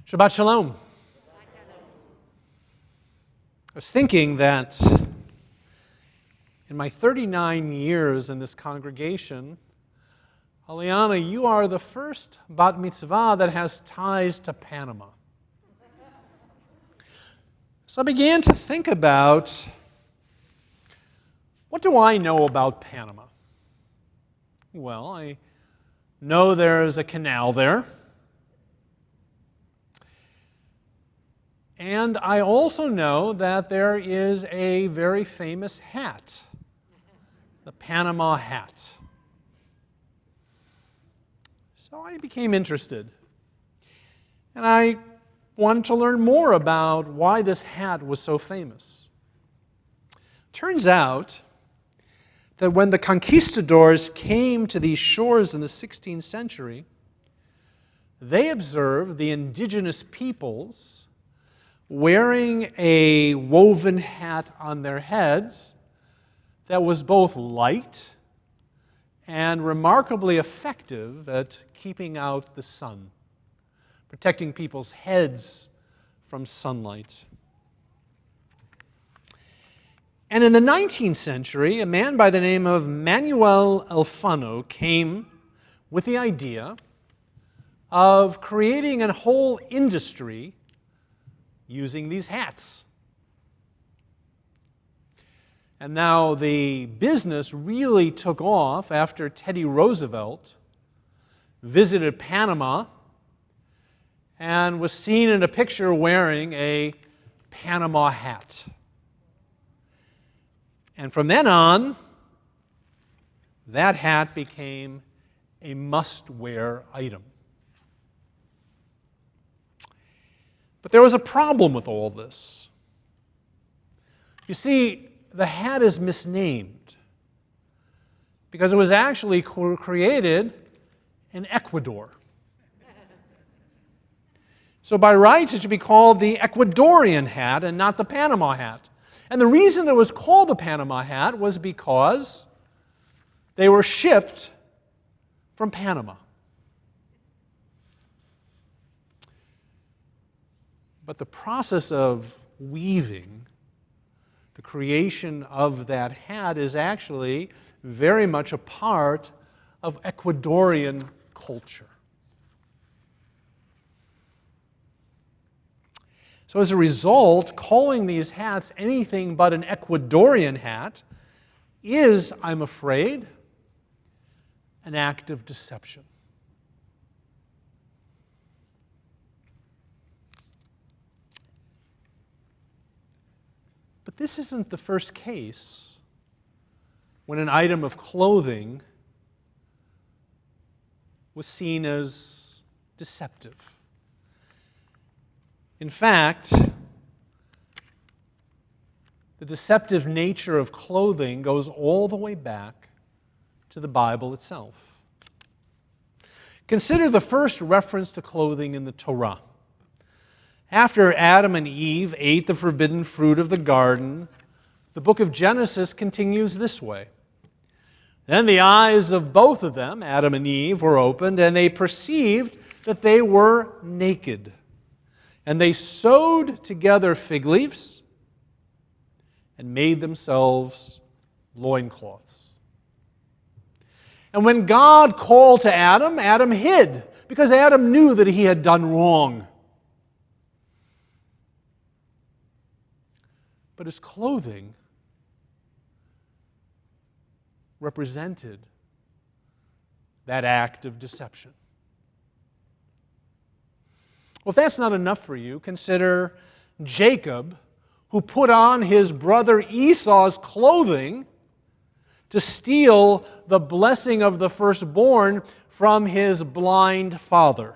Shabbat Shalom. I was thinking that in my 39 years in this congregation, Aliana, you are the first bat mitzvah that has ties to Panama. So I began to think about, what do I know about Panama? Well, I know there's a canal there. And I also know that there is a very famous hat, the Panama hat. So I became interested. And I wanted to learn more about why this hat was so famous. Turns out that when the conquistadors came to these shores in the 16th century, they observed the indigenous peoples wearing a woven hat on their heads that was both light and remarkably effective at keeping out the sun, protecting people's heads from sunlight. And in the 19th century, a man by the name of Manuel Alfano came with the idea of creating a whole industry using these hats. And now the business really took off after Teddy Roosevelt visited Panama and was seen in a picture wearing a Panama hat. And from then on, that hat became a must-wear item. But there was a problem with all this. You see, the hat is misnamed because it was actually created in Ecuador. So by rights, it should be called the Ecuadorian hat and not the Panama hat. And the reason it was called the Panama hat was because they were shipped from Panama. But the process of weaving, the creation of that hat, is actually very much a part of Ecuadorian culture. So as a result, calling these hats anything but an Ecuadorian hat is, I'm afraid, an act of deception. But this isn't the first case when an item of clothing was seen as deceptive. In fact, the deceptive nature of clothing goes all the way back to the Bible itself. Consider the first reference to clothing in the Torah. After Adam and Eve ate the forbidden fruit of the garden, the book of Genesis continues this way. Then the eyes of both of them, Adam and Eve, were opened, and they perceived that they were naked. And they sewed together fig leaves and made themselves loincloths. And when God called to Adam, Adam hid, because Adam knew that he had done wrong. But his clothing represented that act of deception. Well, if that's not enough for you, consider Jacob, who put on his brother Esau's clothing to steal the blessing of the firstborn from his blind father.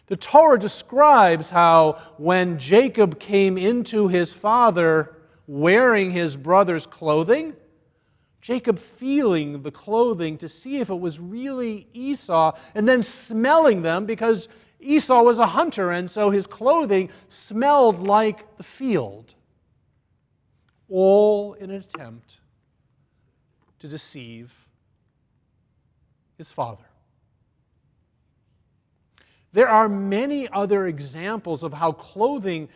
The Torah describes how when Jacob came into his father wearing his brother's clothing, Jacob feeling the clothing to see if it was really Esau, and then smelling them because Esau was a hunter, and so his clothing smelled like the field. All in an attempt to deceive his father. There are many other examples of how clothing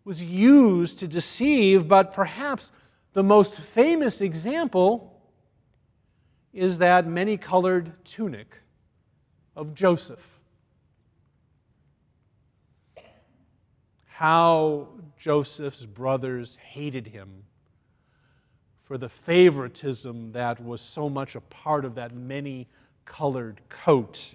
was used to deceive, but perhaps the most famous example is that many-colored tunic of Joseph. How Joseph's brothers hated him for the favoritism that was so much a part of that many-colored coat.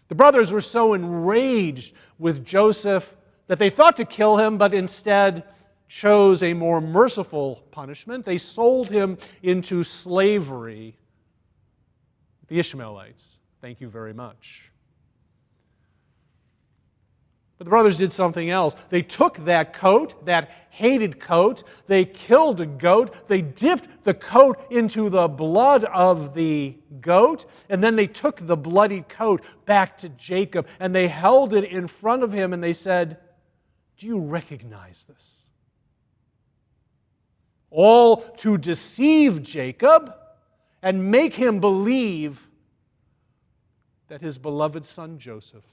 The brothers were so enraged with Joseph that they thought to kill him, but instead chose a more merciful punishment. They sold him into slavery. The Ishmaelites. Thank you very much. But the brothers did something else. They took that coat, that hated coat, they killed a goat, they dipped the coat into the blood of the goat, and then they took the bloody coat back to Jacob, and they held it in front of him, and they said, "Do you recognize this?" All to deceive Jacob and make him believe that his beloved son Joseph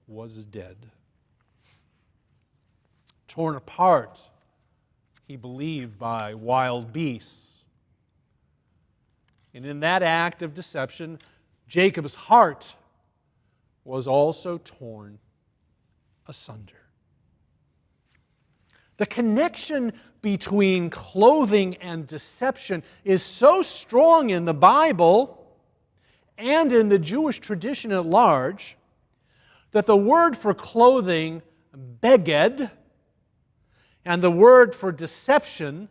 was dead. Torn apart, he believed, by wild beasts. And in that act of deception, Jacob's heart was also torn asunder. The connection between clothing and deception is so strong in the Bible and in the Jewish tradition at large that the word for clothing, beged, and the word for deception,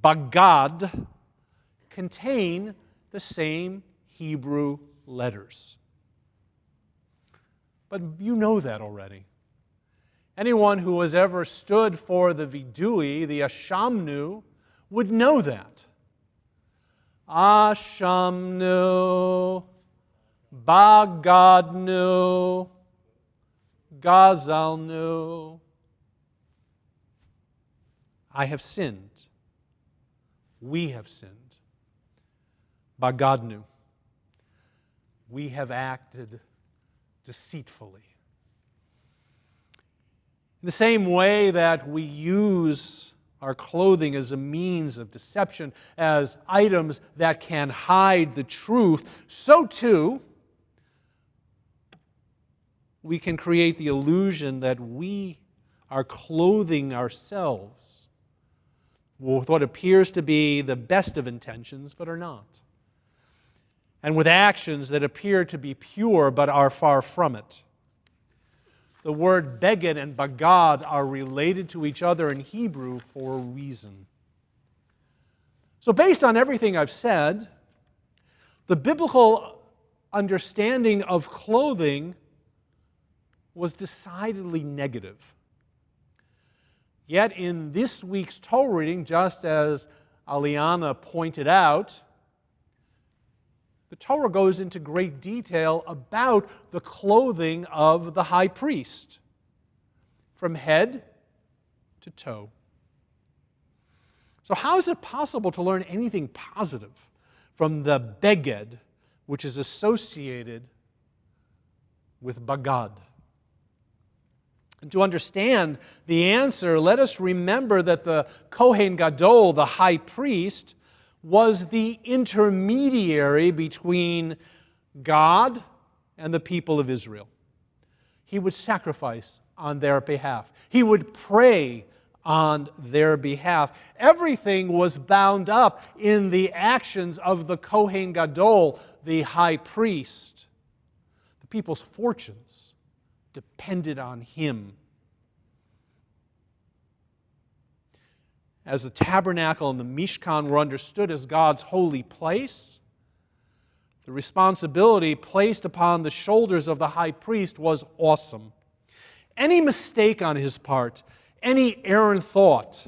bagad, contain the same Hebrew letters. But you know that already. Anyone who has ever stood for the vidui, the ashamnu, would know that. Ashamnu, bagadnu, gazalnu. I have sinned. We have sinned. Bagadnu. We have acted deceitfully. In the same way that we use our clothing as a means of deception, as items that can hide the truth, so too we can create the illusion that we are clothing ourselves with what appears to be the best of intentions, but are not, and with actions that appear to be pure, but are far from it. The word beged and bagad are related to each other in Hebrew for a reason. So based on everything I've said, the biblical understanding of clothing was decidedly negative. Yet in this week's Torah reading, just as Aliana pointed out, the Torah goes into great detail about the clothing of the high priest, from head to toe. So how is it possible to learn anything positive from the beged, which is associated with bagad? And to understand the answer, let us remember that the Kohen Gadol, the high priest, was the intermediary between God and the people of Israel. He would sacrifice on their behalf. He would pray on their behalf. Everything was bound up in the actions of the Kohen Gadol, the high priest. The people's fortunes depended on him. As the tabernacle and the Mishkan were understood as God's holy place, the responsibility placed upon the shoulders of the high priest was awesome. Any mistake on his part, any errant thought,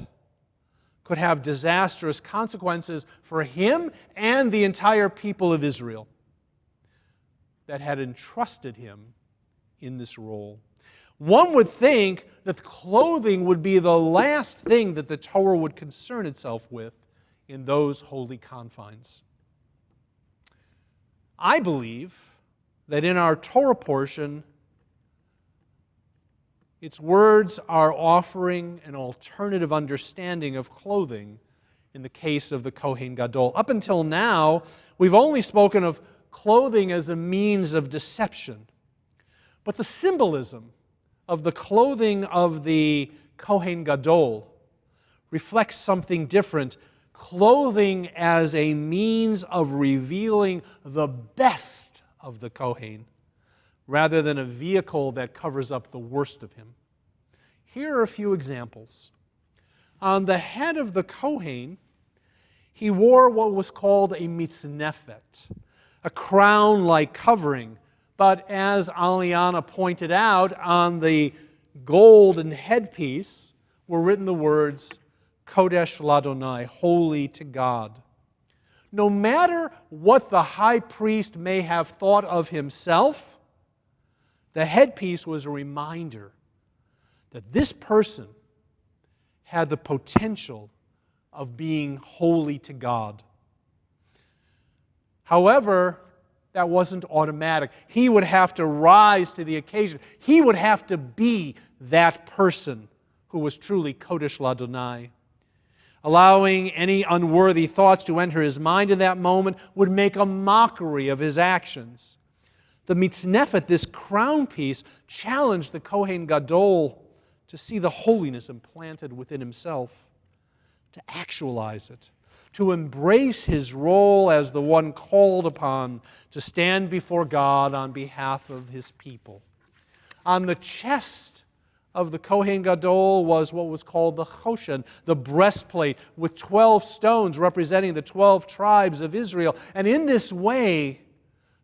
could have disastrous consequences for him and the entire people of Israel that had entrusted him in this role. One would think that clothing would be the last thing that the Torah would concern itself with in those holy confines. I believe that in our Torah portion, its words are offering an alternative understanding of clothing in the case of the Kohen Gadol. Up until now, we've only spoken of clothing as a means of deception. But the symbolism of the clothing of the Kohen Gadol reflects something different. Clothing as a means of revealing the best of the Kohen, rather than a vehicle that covers up the worst of him. Here are a few examples. On the head of the Kohen, he wore what was called a mitznefet, a crown-like covering. But as Aliana pointed out, on the golden headpiece were written the words, Kodesh Ladonai, holy to God. No matter what the high priest may have thought of himself, the headpiece was a reminder that this person had the potential of being holy to God. However, that wasn't automatic. He would have to rise to the occasion. He would have to be that person who was truly Kodesh Ladonai. Allowing any unworthy thoughts to enter his mind in that moment would make a mockery of his actions. The mitznefet, this crown piece, challenged the Kohen Gadol to see the holiness implanted within himself, to actualize it, to embrace his role as the one called upon to stand before God on behalf of his people. On the chest of the Kohen Gadol was what was called the choshen, the breastplate with 12 stones representing the 12 tribes of Israel. And in this way,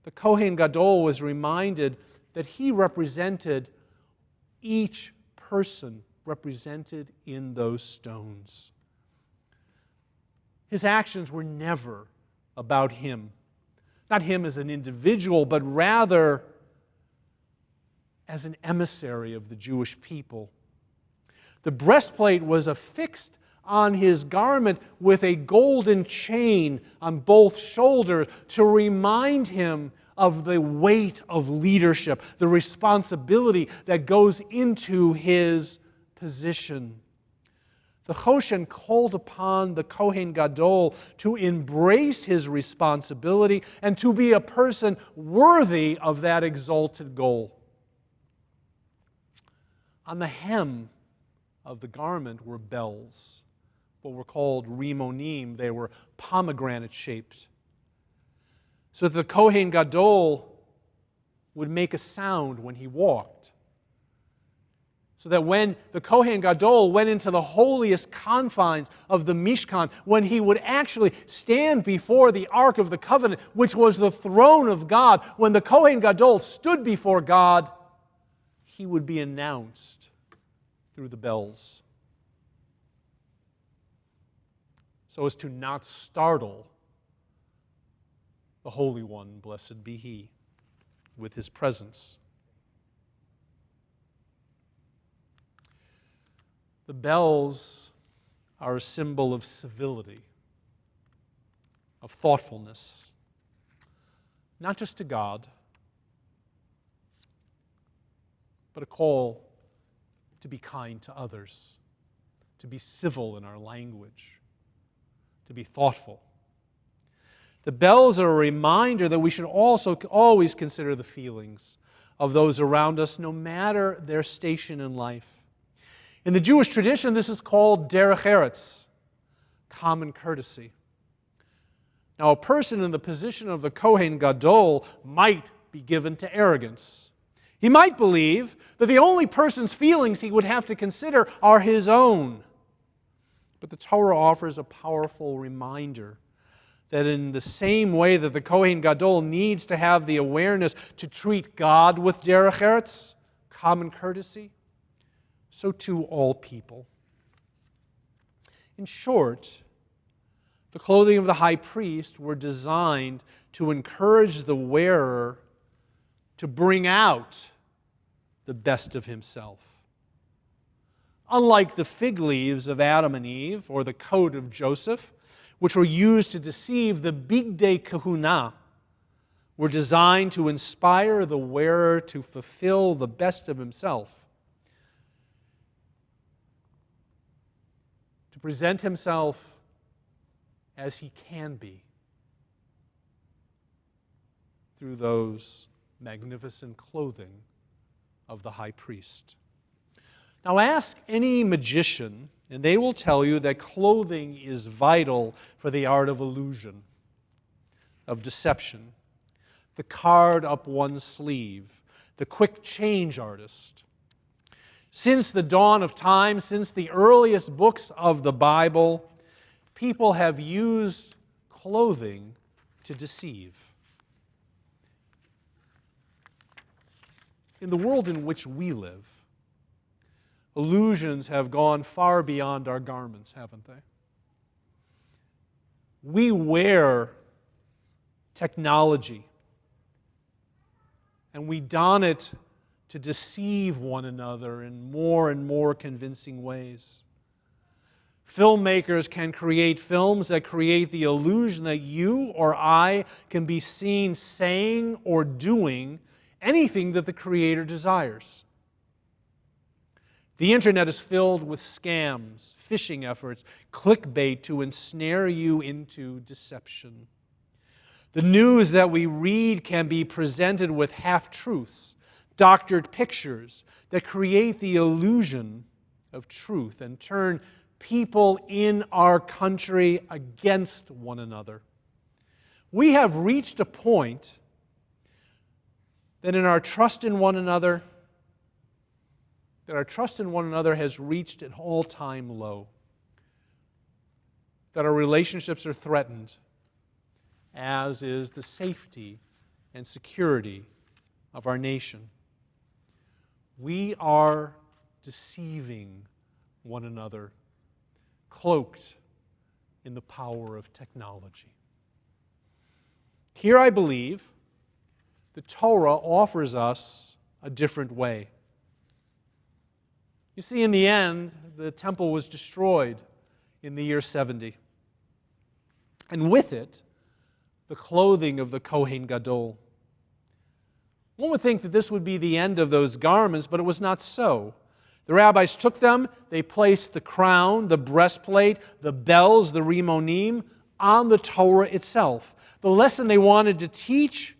the Kohen Gadol was reminded that he represented each person represented in those stones. His actions were never about him. Not him as an individual, but rather as an emissary of the Jewish people. The breastplate was affixed on his garment with a golden chain on both shoulders to remind him of the weight of leadership, the responsibility that goes into his position. The choshen called upon the Kohen Gadol to embrace his responsibility and to be a person worthy of that exalted goal. On the hem of the garment were bells, what were called rimonim. They were pomegranate-shaped, so that the Kohen Gadol would make a sound when he walked. So that when the Kohen Gadol went into the holiest confines of the Mishkan, when he would actually stand before the Ark of the Covenant, which was the throne of God, when the Kohen Gadol stood before God, he would be announced through the bells, so as to not startle the Holy One, blessed be He, with His presence. The bells are a symbol of civility, of thoughtfulness, not just to God, but a call to be kind to others, to be civil in our language, to be thoughtful. The bells are a reminder that we should also always consider the feelings of those around us, no matter their station in life. In the Jewish tradition, this is called derech eretz, common courtesy. Now, a person in the position of the Kohen Gadol might be given to arrogance. He might believe that the only person's feelings he would have to consider are his own. But the Torah offers a powerful reminder that in the same way that the Kohen Gadol needs to have the awareness to treat God with derech eretz, common courtesy, so too all people. In short, the clothing of the high priest were designed to encourage the wearer to bring out the best of himself. Unlike the fig leaves of Adam and Eve or the coat of Joseph, which were used to deceive the big day kahuna, were designed to inspire the wearer to fulfill the best of himself, to present himself as he can be through those magnificent clothing of the high priest. Now ask any magician, and they will tell you that clothing is vital for the art of illusion, of deception. The card up one's sleeve, the quick change artist. Since the dawn of time, since the earliest books of the Bible, people have used clothing to deceive. In the world in which we live, illusions have gone far beyond our garments, haven't they? We wear technology, and we don it to deceive one another in more and more convincing ways. Filmmakers can create films that create the illusion that you or I can be seen saying or doing anything that the Creator desires. The internet is filled with scams, phishing efforts, clickbait to ensnare you into deception. The news that we read can be presented with half-truths, doctored pictures that create the illusion of truth and turn people in our country against one another. We have reached a point that in our trust in one another, has reached an all-time low. That our relationships are threatened, as is the safety and security of our nation. We are deceiving one another, cloaked in the power of technology. Here, I believe, the Torah offers us a different way. You see, in the end, the temple was destroyed in the year 70. And with it, the clothing of the Kohen Gadol. One would think that this would be the end of those garments, but it was not so. The rabbis took them, they placed the crown, the breastplate, the bells, the rimonim, on the Torah itself. The lesson they wanted to teach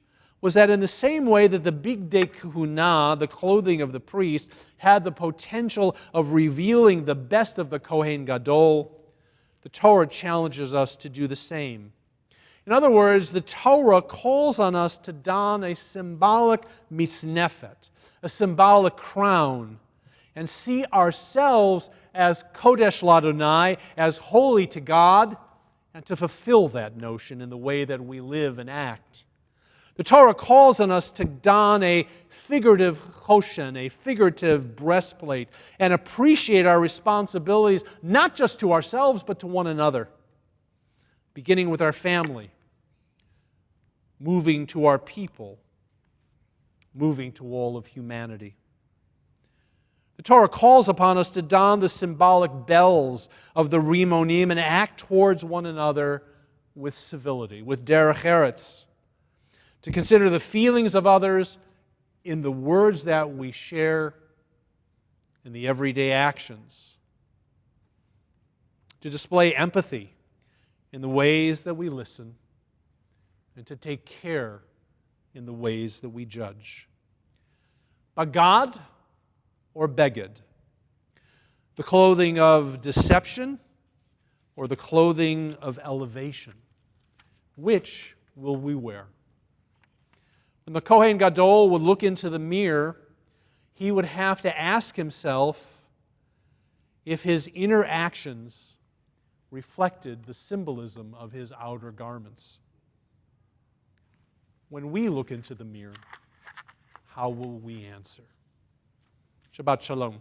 was that in the same way that the Bigdei Kehunah, the clothing of the priest, had the potential of revealing the best of the Kohen Gadol, the Torah challenges us to do the same. In other words, the Torah calls on us to don a symbolic mitznefet, a symbolic crown, and see ourselves as Kodesh Ladonai, as holy to God, and to fulfill that notion in the way that we live and act. The Torah calls on us to don a figurative choshen, a figurative breastplate, and appreciate our responsibilities not just to ourselves but to one another, beginning with our family, moving to our people, moving to all of humanity. The Torah calls upon us to don the symbolic bells of the rimonim and act towards one another with civility, with derech eretz, to consider the feelings of others in the words that we share, in the everyday actions, to display empathy in the ways that we listen, and to take care in the ways that we judge. Bagad or beged? The clothing of deception or the clothing of elevation? Which will we wear? When the Kohen Gadol would look into the mirror, he would have to ask himself if his inner actions reflected the symbolism of his outer garments. When we look into the mirror, how will we answer? Shabbat Shalom.